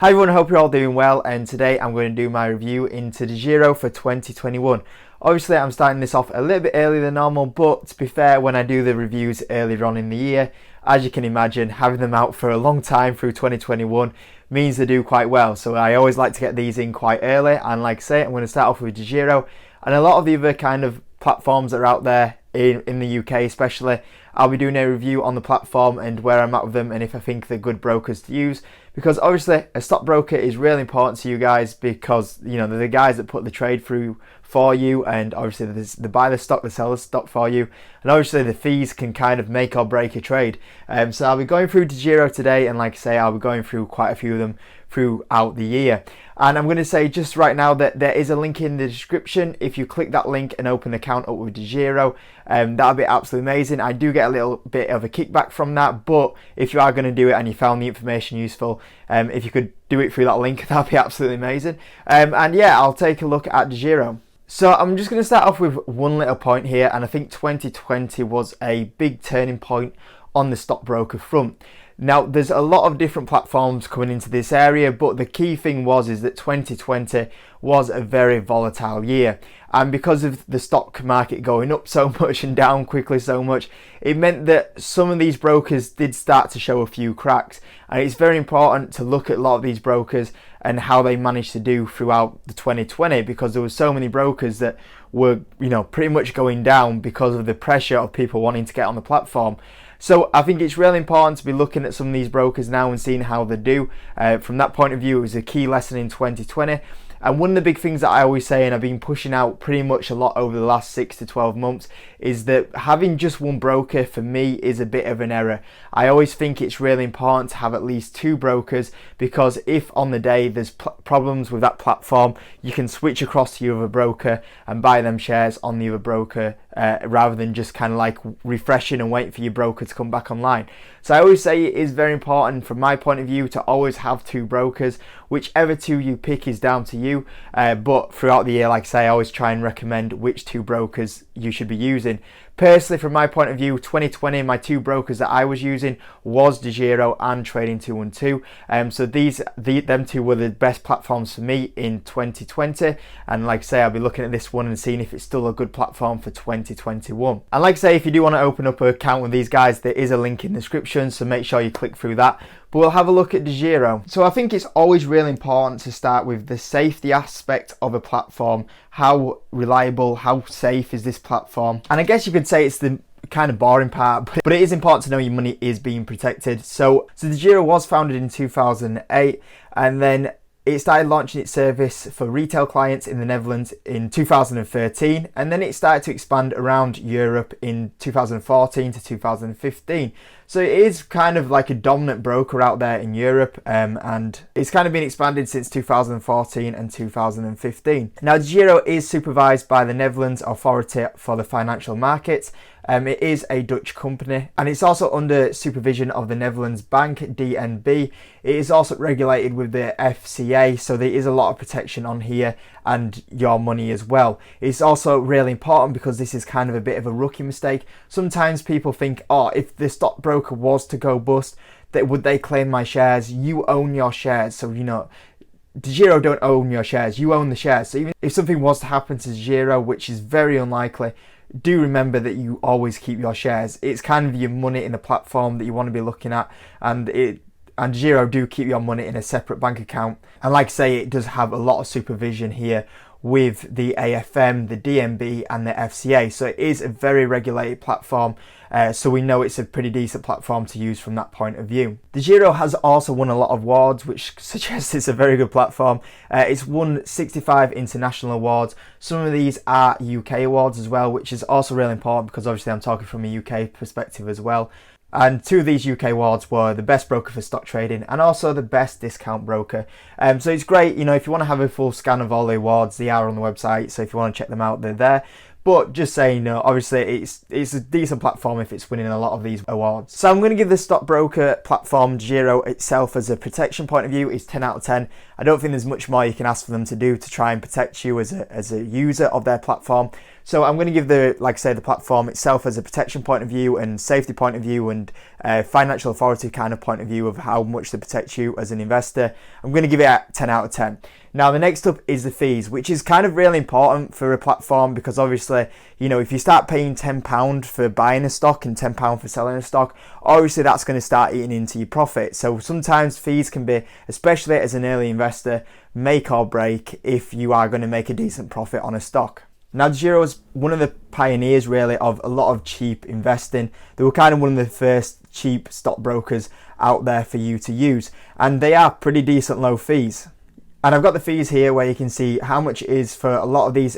Hi everyone, I hope you're all doing well, and today I'm going to do my review into DeGiro for 2021. Obviously I'm starting this off a little bit earlier than normal, but to be fair, when I do the reviews earlier on in the year, as you can imagine, having them out for a long time through 2021 means they do quite well. So I always like to get these in quite early, and like I say, I'm going to start off with DeGiro and a lot of the other kind of platforms that are out there in the UK especially. I'll be doing a review on the platform and where I'm at with them and if I think they're good brokers to use, because obviously a stockbroker is really important to you guys, because you know they're the guys that put the trade through for you, and obviously they buy the stock, they sell the stock for you, and obviously the fees can kind of make or break a trade. So I'll be going through DeGiro today, and like I say, I'll be going through quite a few of them throughout the year. And I'm going to say just right now that there is a link in the description. If you click that link and open the account up with DeGiro, that'll be absolutely amazing. I do get a little bit of a kickback from that, but if you are going to do it and you found the information useful, if you could do it through that link, that'd be absolutely amazing. And yeah, I'll take a look at DeGiro. So I'm just going to start off with one little point here, and I think 2020 was a big turning point on the stockbroker front. Now, there's a lot of different platforms coming into this area, but the key thing is that 2020 was a very volatile year. And because of the stock market going up so much and down quickly so much, it meant that some of these brokers did start to show a few cracks. And it's very important to look at a lot of these brokers and how they managed to do throughout the 2020, because there were so many brokers that were, pretty much going down because of the pressure of people wanting to get on the platform. So I think it's really important to be looking at some of these brokers now and seeing how they do. From that point of view, it was a key lesson in 2020. And one of the big things that I always say, and I've been pushing out pretty much a lot over the last 6 to 12 months, is that having just one broker for me is a bit of an error. I always think it's really important to have at least two brokers, because if on the day there's problems with that platform, you can switch across to your other broker and buy them shares on the other broker, rather than just kind of like refreshing and waiting for your broker to come back online. So I always say it is very important from my point of view to always have two brokers. Whichever two you pick is down to you, but throughout the year, like I say, I always try and recommend which two brokers you should be using. Personally, from my point of view, 2020, my two brokers that I was using was DeGiro and Trading 212. So them two were the best platforms for me in 2020. And like I say, I'll be looking at this one and seeing if it's still a good platform for 2021. And like I say, if you do want to open up an account with these guys, there is a link in the description, so make sure you click through that. But we'll have a look at DeGiro. So I think it's always really important to start with the safety aspect of a platform. How reliable, how safe is this platform? And I guess you could say it's the kind of boring part, but it is important to know your money is being protected. So DeGiro was founded in 2008, and then it started launching its service for retail clients in the Netherlands in 2013, and then it started to expand around Europe in 2014 to 2015. So it is kind of like a dominant broker out there in Europe, and it's kind of been expanded since 2014 and 2015. Now, DeGiro is supervised by the Netherlands Authority for the Financial Markets. It is a Dutch company, and it's also under supervision of the Netherlands Bank, DNB. It is also regulated with the FCA, so there is a lot of protection on here and your money as well. It's also really important because this is kind of a bit of a rookie mistake. Sometimes people think, oh, if the stockbroker was to go bust, would they claim my shares? You own your shares, so DeGiro don't own your shares, you own the shares. So even if something was to happen to DeGiro, which is very unlikely, do remember that you always keep your shares. It's kind of your money in the platform that you want to be looking at, and DeGiro do keep your money in a separate bank account. And like I say, it does have a lot of supervision here with the AFM, the DNB and the FCA. So it is a very regulated platform. So we know it's a pretty decent platform to use from that point of view. DeGiro has also won a lot of awards, which suggests it's a very good platform. It's won 65 international awards. Some of these are UK awards as well, which is also really important because obviously I'm talking from a UK perspective as well. And two of these UK awards were the best broker for stock trading and also the best discount broker. So it's great, if you want to have a full scan of all the awards, they are on the website. So if you want to check them out, they're there. But just saying, obviously it's a decent platform if it's winning a lot of these awards. So I'm going to give the stockbroker platform DeGiro itself as a protection point of view is 10 out of 10. I don't think there's much more you can ask for them to do to try and protect you as a user of their platform. So I'm going to give the platform itself as a protection point of view and safety point of view and financial authority kind of point of view of how much they protect you as an investor. I'm going to give it a 10 out of 10. Now the next up is the fees, which is kind of really important for a platform because obviously, if you start paying £10 for buying a stock and £10 for selling a stock, obviously that's going to start eating into your profit. So sometimes fees can be, especially as an early investor, make or break if you are going to make a decent profit on a stock. Now, DeGiro is one of the pioneers really of a lot of cheap investing. They were kind of one of the first cheap stockbrokers out there for you to use, and they are pretty decent low fees. And I've got the fees here where you can see how much it is for a lot of these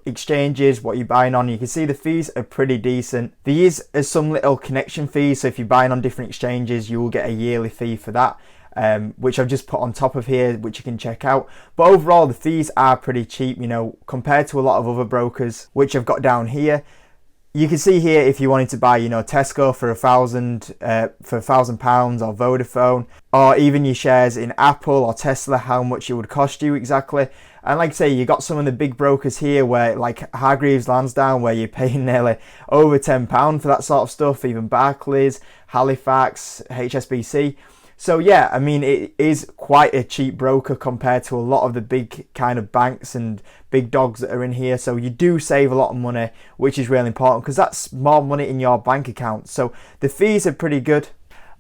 exchanges, what you're buying on. You can see the fees are pretty decent. These are some little connection fees, so if you're buying on different exchanges, you will get a yearly fee for that. Which I've just put on top of here, which you can check out. But overall, the fees are pretty cheap, compared to a lot of other brokers, which I've got down here. You can see here if you wanted to buy, Tesco for £1,000 or Vodafone, or even your shares in Apple or Tesla, how much it would cost you exactly. And like I say, you got some of the big brokers here where like Hargreaves Lansdown, where you're paying nearly over £10 for that sort of stuff, even Barclays, Halifax, HSBC. So yeah, I mean, it is quite a cheap broker compared to a lot of the big kind of banks and big dogs that are in here. So you do save a lot of money, which is really important because that's more money in your bank account. So the fees are pretty good.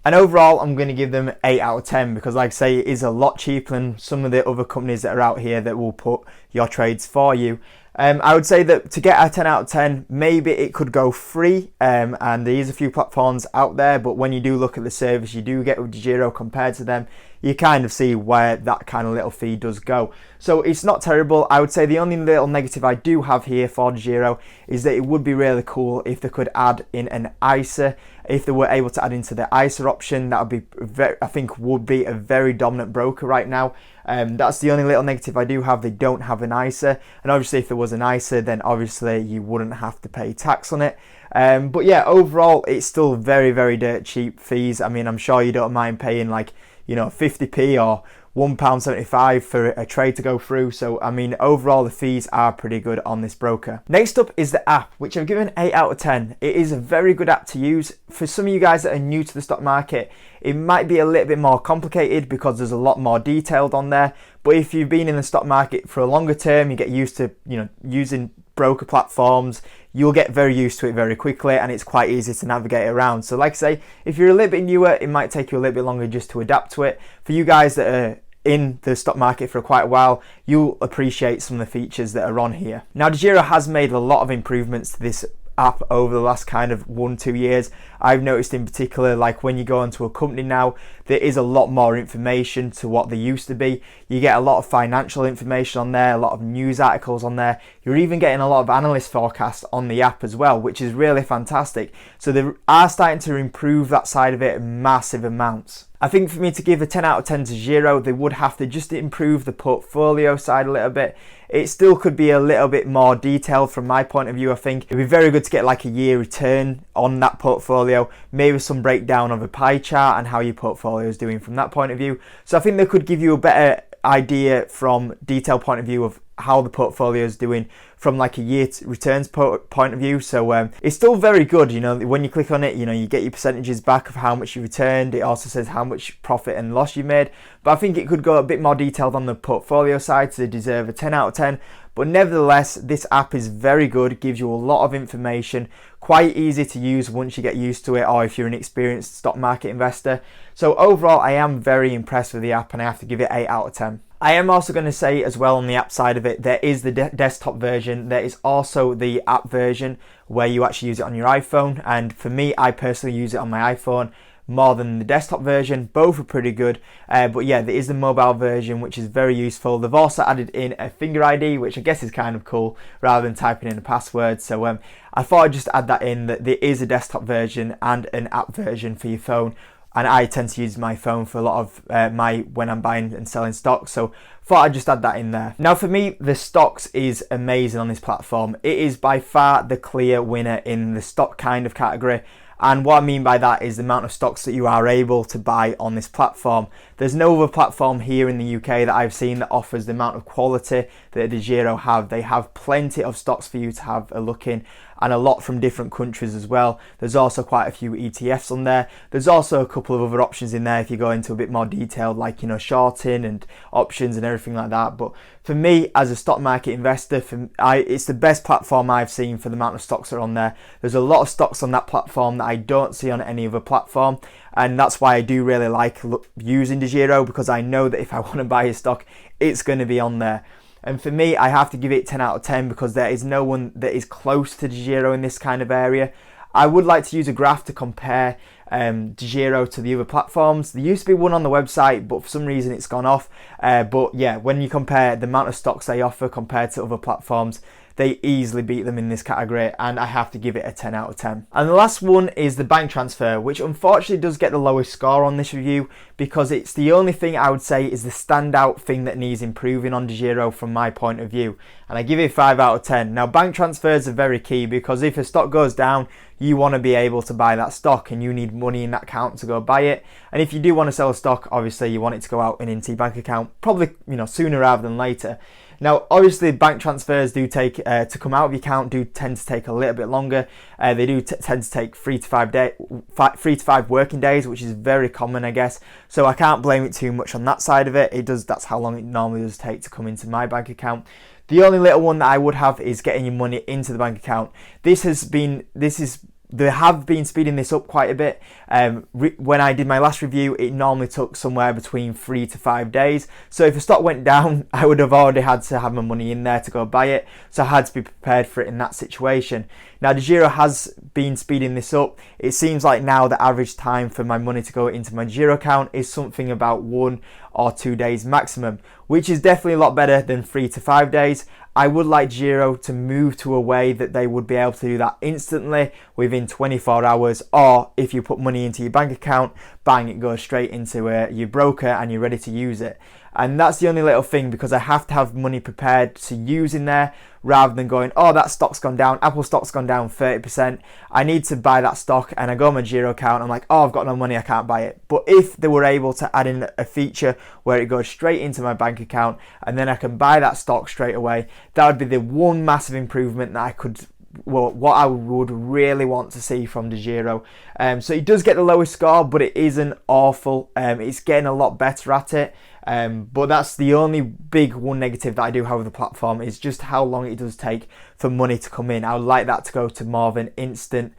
And overall, I'm going to give them 8 out of 10 because like I say, it is a lot cheaper than some of the other companies that are out here that will put your trades for you. I would say that to get a 10 out of 10, maybe it could go free, and there is a few platforms out there, but when you do look at the service you do get with DeGiro compared to them, you kind of see where that kind of little fee does go. So it's not terrible. I would say the only little negative I do have here for DeGiro is that it would be really cool if they could add in an ISA. If they were able to add into the ISA option, that would be I think would be a very dominant broker right now. That's the only little negative I do have. They don't have an ISA, and obviously if there was an ISA, then obviously you wouldn't have to pay tax on it. But yeah, overall it's still very, very dirt cheap fees. I mean, I'm sure you don't mind paying like 50p or £1.75 for a trade to go through. So I mean, overall the fees are pretty good on this broker. Next up is the app, which I've given 8 out of 10. It is a very good app to use. For some of you guys that are new to the stock market, it might be a little bit more complicated because there's a lot more detailed on there. But if you've been in the stock market for a longer term, you get used to using broker platforms, you'll get very used to it very quickly, and it's quite easy to navigate around. So like I say, if you're a little bit newer, it might take you a little bit longer just to adapt to it. For you guys that are in the stock market for quite a while, you'll appreciate some of the features that are on here. Now, DeGiro has made a lot of improvements to this app over the last kind of 1-2 years. I've noticed in particular, like when you go onto a company now, there is a lot more information to what there used to be. You get a lot of financial information on there, a lot of news articles on there. You're even getting a lot of analyst forecasts on the app as well, which is really fantastic. So they are starting to improve that side of it in massive amounts. I think for me to give a 10 out of 10 to DeGiro, they would have to just improve the portfolio side a little bit. It still could be a little bit more detailed from my point of view. I think it'd be very good to get like a year return on that portfolio, maybe some breakdown of a pie chart and how your portfolio is doing from that point of view. So I think they could give you a better idea from detail point of view of how the portfolio is doing from like a year returns point of view. So it's still very good. When you click on it, you get your percentages back of how much you returned. It also says how much profit and loss you made, but I think it could go a bit more detailed on the portfolio side, so they deserve a 10 out of 10. But nevertheless, this app is very good, gives you a lot of information, quite easy to use once you get used to it, or if you're an experienced stock market investor. So overall, I am very impressed with the app, and I have to give it 8 out of 10. I am also going to say as well on the app side of it, there is the desktop version. There is also the app version where you actually use it on your iPhone. And for me, I personally use it on my iPhone more than the desktop version. Both are pretty good. But yeah, there is the mobile version, which is very useful. They've also added in a finger ID, which I guess is kind of cool, rather than typing in a password. So I thought I'd just add that in, that there is a desktop version and an app version for your phone. and I tend to use my phone for a lot of when I'm buying and selling stocks, so thought I'd just add that in there. Now for me, the stocks is amazing on this platform. It is by far the clear winner in the stock kind of category. And what I mean by that is the amount of stocks that you are able to buy on this platform. There's no other platform here in the UK that I've seen that offers the amount of quality that DeGiro have. They have plenty of stocks for you to have a look in, and a lot from different countries as well. There's also quite a few ETFs on there. There's also a couple of other options in there if you go into a bit more detail, like, you know, shorting and options and everything like that. But for me, as a stock market investor, it's the best platform I've seen for the amount of stocks that are on there. There's a lot of stocks on that platform that I don't see on any other platform, and that's why I do really like using DeGiro, because I know that if I want to buy a stock, it's going to be on there. And for me, I have to give it 10 out of 10 because there is no one that is close to DeGiro in this kind of area. I would like to use a graph to compare DeGiro to the other platforms. There used to be one on the website, but for some reason it's gone off. But yeah, when you compare the amount of stocks they offer compared to other platforms, they easily beat them in this category, and I have to give it a 10 out of 10. And the last one is the bank transfer, which unfortunately does get the lowest score on this review because it's the only thing I would say is the standout thing that needs improving on DeGiro from my point of view. And I give it 5 out of 10. Now, bank transfers are very key because if a stock goes down, you want to be able to buy that stock and you need money in that account to go buy it. And if you do want to sell a stock, obviously you want it to go out and into your bank account, probably, you know, sooner rather than later. Now, obviously, bank transfers do take to come out of your account do tend to take a little bit longer. They do tend to take 3 to 5 working days, which is very common, I guess. So I can't blame it too much on that side of it. That's how long it normally does take to come into my bank account. The only little one that I would have is getting your money into the bank account. They have been speeding this up quite a bit. When I did my last review, it normally took somewhere between 3 to 5 days. So if a stock went down, I would have already had to have my money in there to go buy it. So I had to be prepared for it in that situation. Now, DeGiro has been speeding this up. It seems like now the average time for my money to go into my DeGiro account is something about 1 or 2 days maximum, which is definitely a lot better than 3 to 5 days. I would like DeGiro to move to a way that they would be able to do that instantly within 24 hours, or if you put money into your bank account, bang, it goes straight into your broker and you're ready to use it. And that's the only little thing, because I have to have money prepared to use in there rather than going, oh, that stock's gone down, Apple stock's gone down 30%. I need to buy that stock, and I go on my DeGiro account, I'm like, oh, I've got no money, I can't buy it. But if they were able to add in a feature where it goes straight into my bank account and then I can buy that stock straight away, that would be the one massive improvement that I could, well, what I would really want to see from DeGiro. So it does get the lowest score, but it isn't awful. It's getting a lot better at it. But that's the only big one negative that I do have with the platform, is just how long it does take for money to come in. I would like that to go to more of an instant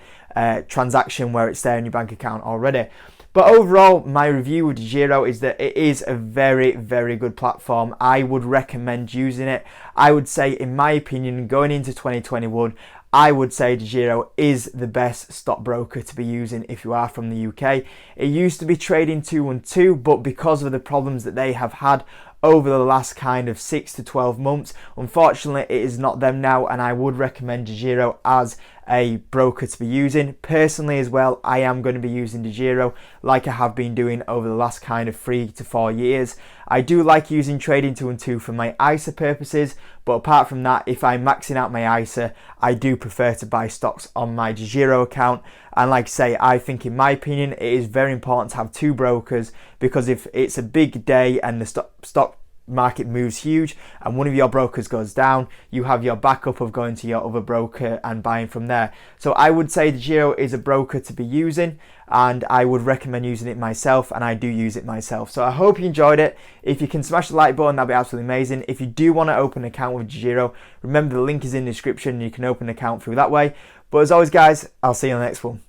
transaction where it's there in your bank account already. But overall, my review with DeGiro is that it is a very, very good platform. I would recommend using it. I would say, in my opinion, going into 2021, I would say DeGiro is the best stockbroker to be using if you are from the UK. It used to be Trading 212, but because of the problems that they have had over the last kind of 6 to 12 months, unfortunately it is not them now, and I would recommend DeGiro as a broker to be using. Personally as well, I am going to be using DeGiro like I have been doing over the last kind of 3 to 4 years. I do like using Trading 212 for my ISA purposes, but apart from that, if I'm maxing out my ISA, I do prefer to buy stocks on my DeGiro account. And like I say, I think, in my opinion, it is very important to have 2 brokers, because if it's a big day and the stock market moves huge and one of your brokers goes down, you have your backup of going to your other broker and buying from there. So I would say DeGiro is a broker to be using, and I would recommend using it myself, and I do use it myself. So I hope you enjoyed it. If you can smash the like button, that'd be absolutely amazing. If you do want to open an account with DeGiro, remember the link is in the description and you can open an account through that way. But as always guys, I'll see you on the next one.